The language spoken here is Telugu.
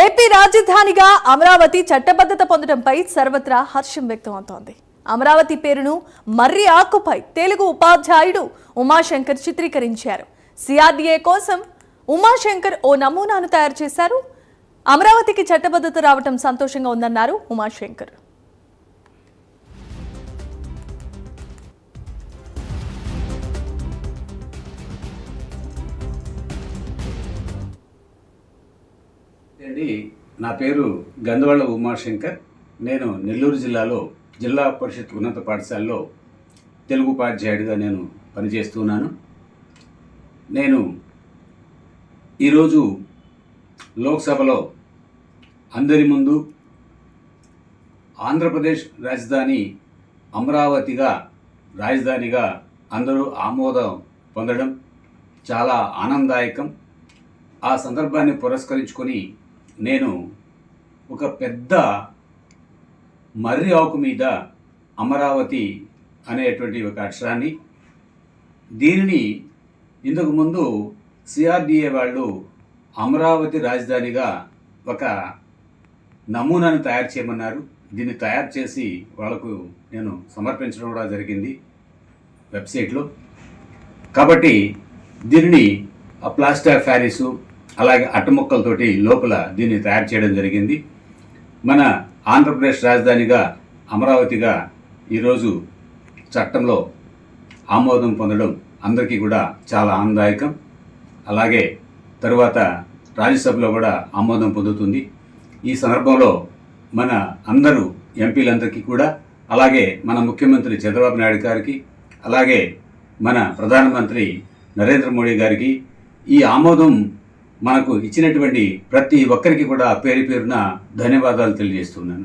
ఏపీ రాజధానిగా అమరావతి చట్టబద్ధత పొందడంపై సర్వత్రా హర్షం వ్యక్తమవుతోంది. అమరావతి పేరును మర్రి ఆకుపై తెలుగు ఉపాధ్యాయుడు ఉమాశంకర్ చిత్రీకరించారు. సిఆర్డీఏ కోసం ఉమాశంకర్ ఓ నమూనాను తయారు చేశారు. అమరావతికి చట్టబద్ధత రావడం సంతోషంగా ఉందన్నారు ఉమాశంకర్. నా పేరు గంధవళ్ళ ఉమాశంకర్. నేను నెల్లూరు జిల్లాలో జిల్లా పరిషత్ ఉన్నత పాఠశాలలో తెలుగు ఉపాధ్యాయుడిగా నేను పనిచేస్తున్నాను. నేను ఈరోజు లోక్సభలో అందరి ముందు ఆంధ్రప్రదేశ్ రాజధాని అమరావతిగా రాజధానిగా అందరూ ఆమోదం పొందడం చాలా ఆనందదాయకం. ఆ సందర్భాన్ని పురస్కరించుకొని నేను ఒక పెద్ద మర్రి ఆకు మీద అమరావతి అనేటువంటి ఒక అక్షరాన్ని, దీనిని ఇంతకుముందు సిఆర్డీఏ వాళ్ళు అమరావతి రాజధానిగా ఒక నమూనాను తయారు చేయమన్నారు. దీన్ని తయారు చేసి వాళ్ళకు నేను సమర్పించడం కూడా జరిగింది వెబ్సైట్లో. కాబట్టి దీనిని ప్లాస్టర్ ఆఫ్ ప్యారిసు అలాగే అట్టముక్కలతోటి లోపల దీన్ని తయారు చేయడం జరిగింది. మన ఆంధ్రప్రదేశ్ రాజధానిగా అమరావతిగా ఈరోజు చట్టంలో ఆమోదం పొందడం అందరికీ కూడా చాలా ఆనందదాయకం. అలాగే తరువాత రాజ్యసభలో కూడా ఆమోదం పొందుతుంది. ఈ సందర్భంలో మన అందరూ ఎంపీలందరికీ కూడా, అలాగే మన ముఖ్యమంత్రి చంద్రబాబు నాయుడు గారికి, అలాగే మన ప్రధానమంత్రి నరేంద్ర మోడీ గారికి ఈ ఆమోదం మనకు ఇచ్చినటువంటి ప్రతి ఒక్కరికి కూడా పేరు పేరున ధన్యవాదాలు తెలియజేస్తున్నాను.